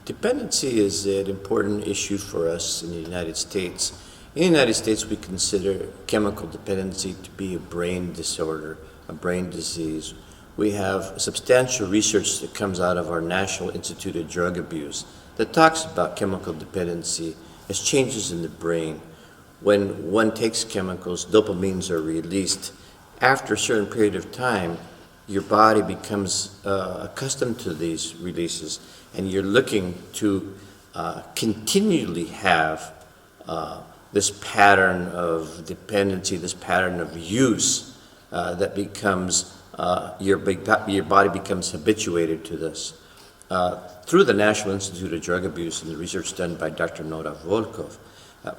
Dependency is an important issue for us in the United States. In the United States, we consider chemical dependency to be a brain disorder, a brain disease. We have substantial research that comes out of our National Institute of Drug Abuse that talks about chemical dependency as changes in the brain. When one takes chemicals, dopamines are released. After a certain period of time, your body becomes accustomed to these releases, and you're looking to continually have this pattern of dependency, this pattern of use that becomes, your body becomes habituated to this. Through the National Institute of Drug Abuse and the research done by Dr. Nora Volkov,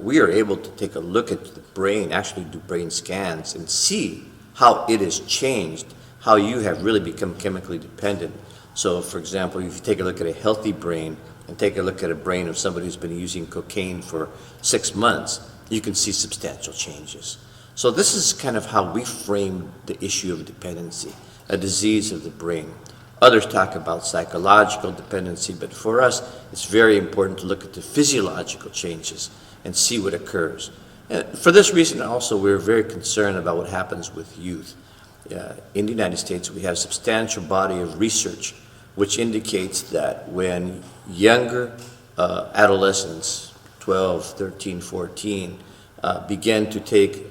we are able to take a look at the brain, actually do brain scans, and see how it has changed, how you have really become chemically dependent. So, for example, if you take a look at a healthy brain and take a look at a brain of somebody who's been using cocaine for 6 months, you can see substantial changes. So this is kind of how we frame the issue of dependency, a disease of the brain. Others talk about psychological dependency, but for us, it's very important to look at the physiological changes and see what occurs. And for this reason also, we're very concerned about what happens with youth. In the United States, we have a substantial body of research which indicates that when younger adolescents, 12, 13, 14, begin to take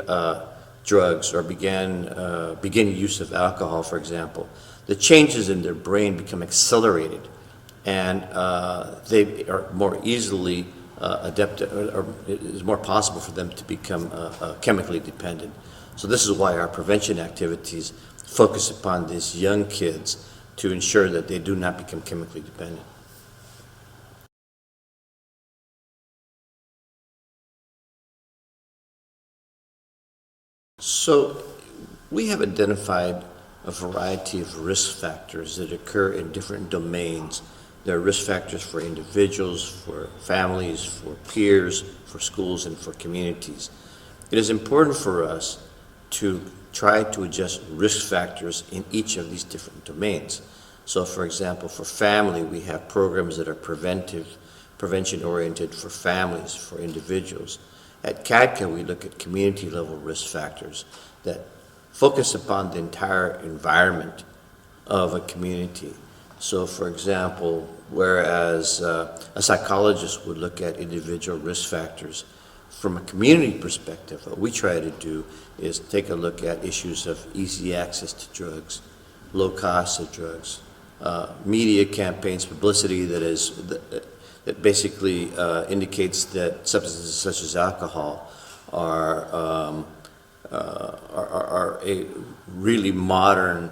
drugs or begin use of alcohol, for example, the changes in their brain become accelerated, and they are more easily adapted, or it is more possible for them to become chemically dependent. So this is why our prevention activities focus upon these young kids to ensure that they do not become chemically dependent. So we have identified a variety of risk factors that occur in different domains. There are risk factors for individuals, for families, for peers, for schools, and for communities. It is important for us to try to adjust risk factors in each of these different domains. So, for example, for family, we have programs that are prevention-oriented for families, for individuals. At CADCA, we look at community-level risk factors that focus upon the entire environment of a community. So, for example, whereas a psychologist would look at individual risk factors, from a community perspective, what we try to do is take a look at issues of easy access to drugs, low cost of drugs, media campaigns, publicity that basically indicates that substances such as alcohol are a really modern,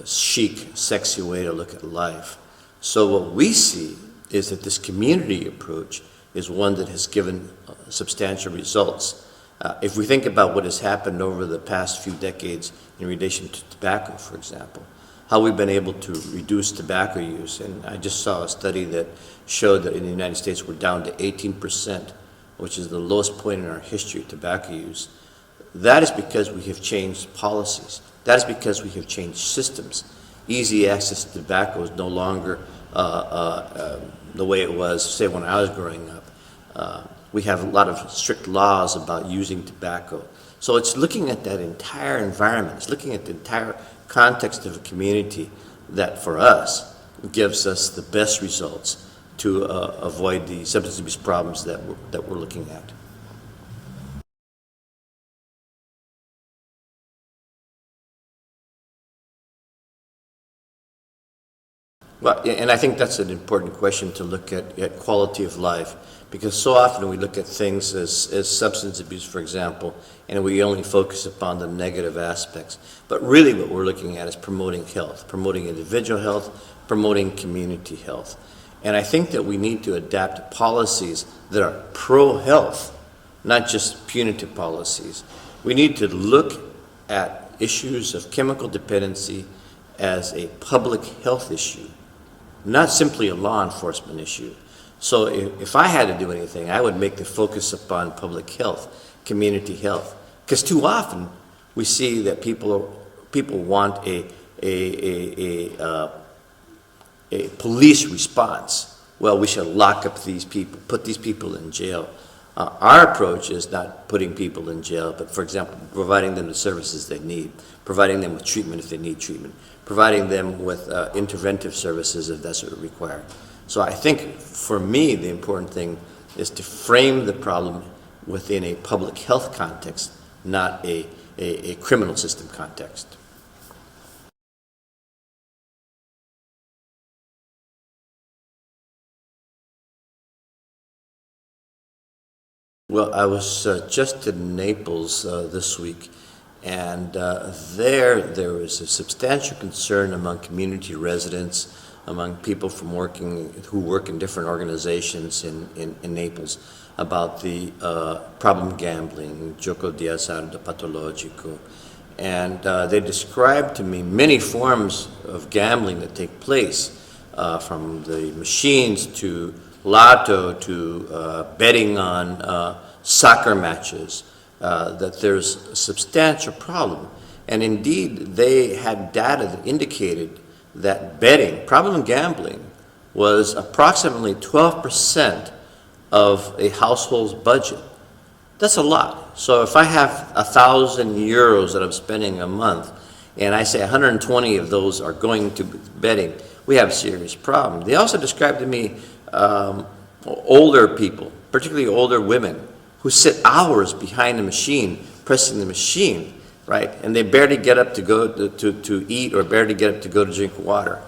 chic, sexy way to look at life. So what we see is that this community approach is one that has given substantial results. If we think about what has happened over the past few decades in relation to tobacco, for example, how we've been able to reduce tobacco use, and I just saw a study that showed that in the United States we're down to 18%, which is the lowest point in our history of tobacco use. That is because we have changed policies. That is because we have changed systems. Easy access to tobacco is no longer the way it was, say, when I was growing up. We have a lot of strict laws about using tobacco. So it's looking at that entire environment. It's looking at the entire context of a community that, for us, gives us the best results to avoid the substance abuse problems that we're looking at. Well, and I think that's an important question to look at quality of life, because so often we look at things as substance abuse, for example, and we only focus upon the negative aspects. But really what we're looking at is promoting health, promoting individual health, promoting community health. And I think that we need to adapt policies that are pro-health, not just punitive policies. We need to look at issues of chemical dependency as a public health issue, not simply a law enforcement issue. So if I had to do anything, I would make the focus upon public health, community health. Because too often we see that people want a police response well, we should lock up these people, put these people in jail. Our approach is not putting people in jail, but, for example, providing them the services they need, providing them with treatment if they need treatment, providing them with interventive services if that's what is required. So I think, for me, the important thing is to frame the problem within a public health context, not a criminal system context. Well, I was just in Naples this week, and there was a substantial concern among community residents, among people who work in different organizations in Naples, about the problem gambling, gioco di azzardo patologico. And they described to me many forms of gambling that take place, from the machines to lotto to betting on soccer matches, that there's a substantial problem. And indeed, they had data that indicated that betting, problem gambling, was approximately 12% of a household's budget. That's a lot. So if I have 1,000 euros that I'm spending a month, and I say 120 of those are going to betting, we have a serious problem. They also described to me older people, particularly older women, who sit hours behind the machine, pressing the machine, right? And they barely get up to go to eat, or barely get up to go to drink water.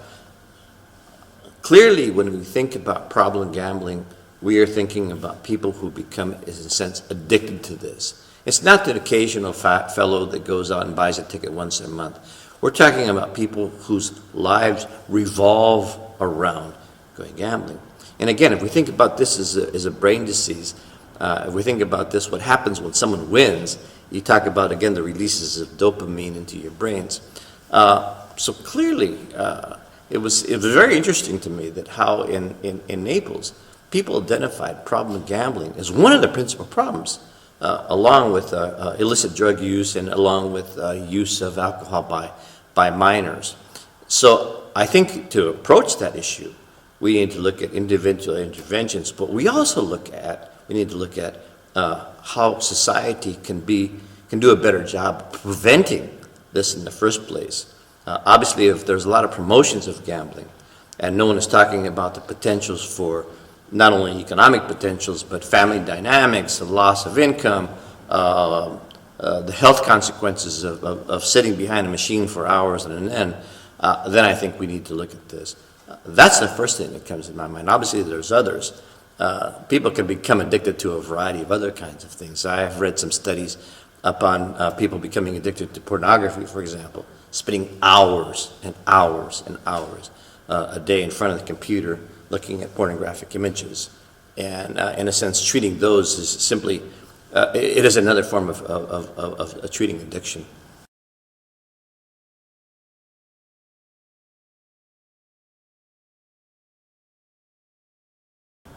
Clearly, when we think about problem gambling, we are thinking about people who become, in a sense, addicted to this. It's not the occasional fat fellow that goes out and buys a ticket once a month. We're talking about people whose lives revolve around going gambling. And again, if we think about this as a brain disease, if we think about this, what happens when someone wins, you talk about, again, the releases of dopamine into your brains. So clearly, it was very interesting to me that how in Naples, people identified problem gambling as one of the principal problems, along with illicit drug use and along with use of alcohol by minors. So I think to approach that issue, we need to look at individual interventions, but we also need to look at how society can do a better job of preventing this in the first place. Obviously, if there's a lot of promotions of gambling, and no one is talking about the potentials for not only economic potentials, but family dynamics, the loss of income, the health consequences of sitting behind a machine for hours on end, then I think we need to look at this. That's the first thing that comes to my mind. Obviously, there's others. People can become addicted to a variety of other kinds of things. I have read some studies upon people becoming addicted to pornography, for example, spending hours and hours and hours a day in front of the computer looking at pornographic images. And in a sense, treating those is simply, it is another form of treating addiction.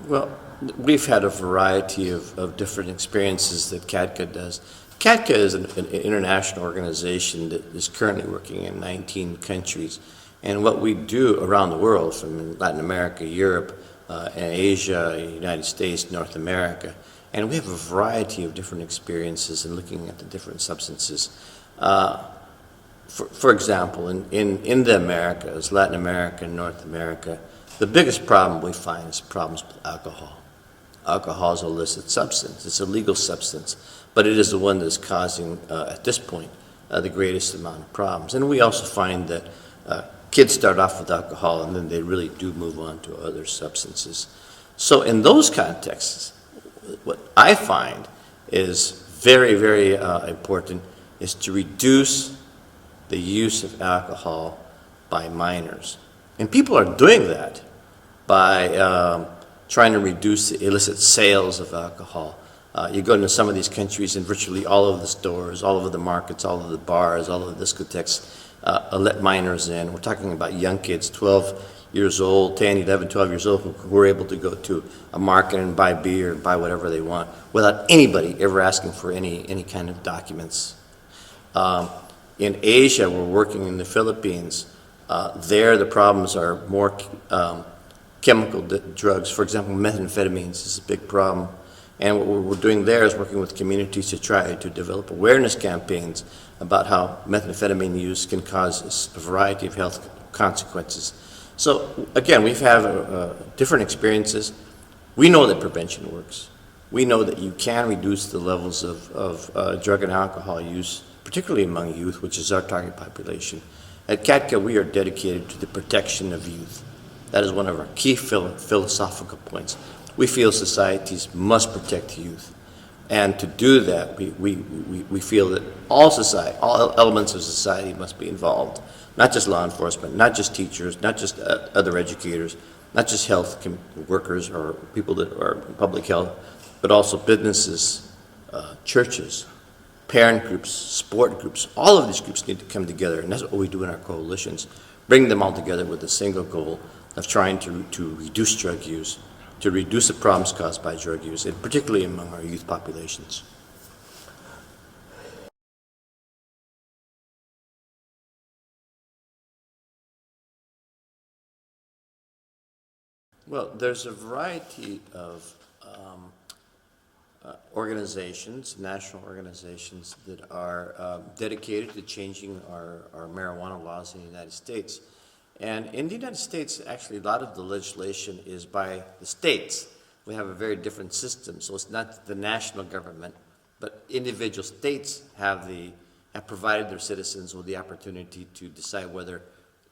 Well, we've had a variety of different experiences that CADCA does. CADCA is an international organization that is currently working in 19 countries. And what we do around the world, from Latin America, Europe, and Asia, United States, North America, and we have a variety of different experiences in looking at the different substances. For example, in the Americas, Latin America, North America, the biggest problem we find is problems with alcohol. Alcohol is an illicit substance. It's a legal substance, but it is the one that is causing, at this point, the greatest amount of problems. And we also find that kids start off with alcohol, and then they really do move on to other substances. So in those contexts, what I find is very, very important is to reduce the use of alcohol by minors. And people are doing that by trying to reduce the illicit sales of alcohol. You go into some of these countries, and virtually all of the stores, all of the markets, all of the bars, all of the discotheques let minors in. We're talking about young kids, 12 years old, 10, 11, 12 years old, who are able to go to a market and buy beer and buy whatever they want without anybody ever asking for any kind of documents. In Asia, we're working in the Philippines. There, the problems are more chemical drugs. For example, methamphetamines is a big problem. And what we're doing there is working with communities to try to develop awareness campaigns about how methamphetamine use can cause a variety of health consequences. So again, we've had different experiences. We know that prevention works. We know that you can reduce the levels of drug and alcohol use, particularly among youth, which is our target population. At CATCA, we are dedicated to the protection of youth. That is one of our key philosophical points. We feel societies must protect youth. And to do that, we feel that all elements of society must be involved, not just law enforcement, not just teachers, not just other educators, not just health workers or people that are in public health, but also businesses, churches, parent groups, sport groups. All of these groups need to come together, and that's what we do in our coalitions. Bring them all together with a single goal of trying to reduce drug use, to reduce the problems caused by drug use, and particularly among our youth populations. Well, there's a variety of organizations, national organizations, that are dedicated to changing our marijuana laws in the United States. And in the United States, actually, a lot of the legislation is by the states. We have a very different system, so it's not the national government, but individual states have provided their citizens with the opportunity to decide whether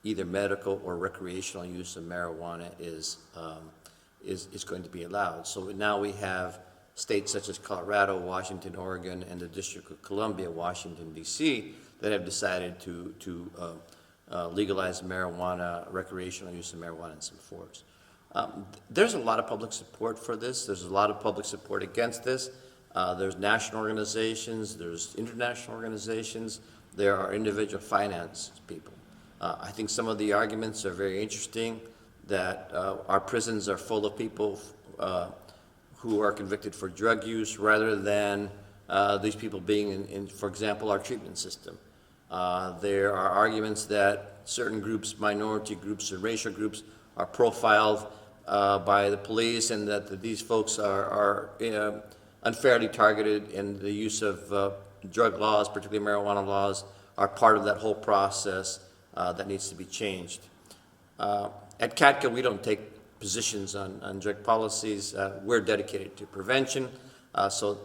either medical or recreational use of marijuana is going to be allowed. So now we have states such as Colorado, Washington, Oregon, and the District of Columbia, Washington, D.C., that have decided to legalize marijuana, recreational use of marijuana in some forms. There's a lot of public support for this. There's a lot of public support against this. There's national organizations, there's international organizations, there are individual finance people. I think some of the arguments are very interesting, that our prisons are full of people who are convicted for drug use rather than these people being in, for example, our treatment system. There are arguments that certain groups, minority groups and racial groups, are profiled by the police, and that these folks are unfairly targeted, and the use of drug laws, particularly marijuana laws, are part of that whole process that needs to be changed. At CATCA, we don't take positions on drug policies. We're dedicated to prevention, so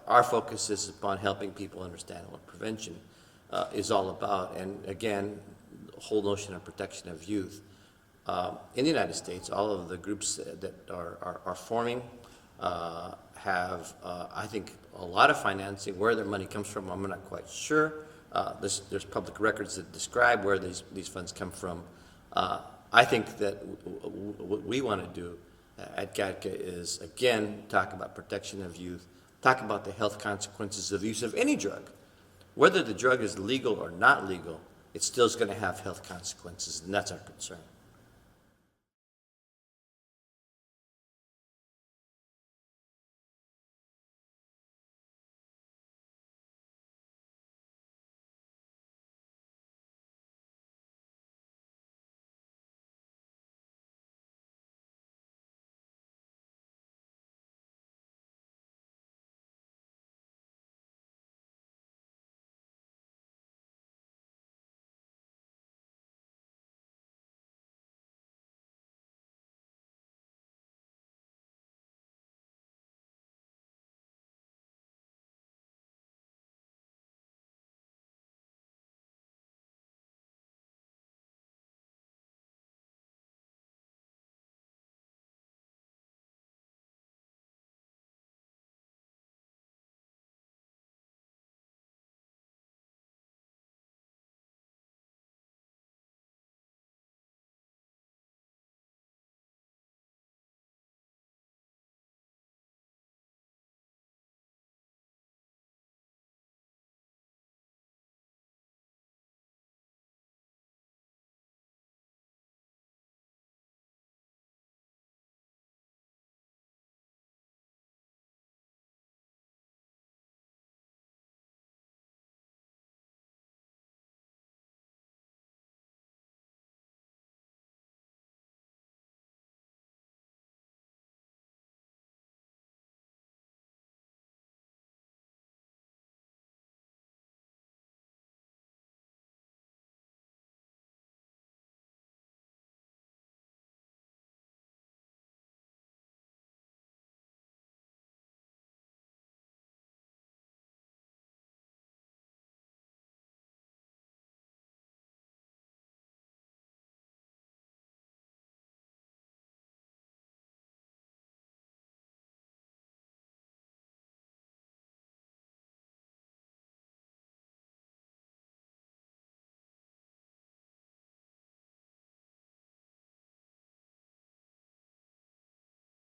our focus is upon helping people understand what prevention is all about. And again, the whole notion of protection of youth. In the United States, all of the groups that are forming have, I think, a lot of financing. Where their money comes from, I'm not quite sure. There's public records that describe where these funds come from. I think that what we want to do at GATCA is, again, talk about protection of youth, talk about the health consequences of use of any drug. Whether the drug is legal or not legal, it still is going to have health consequences, and that's our concern.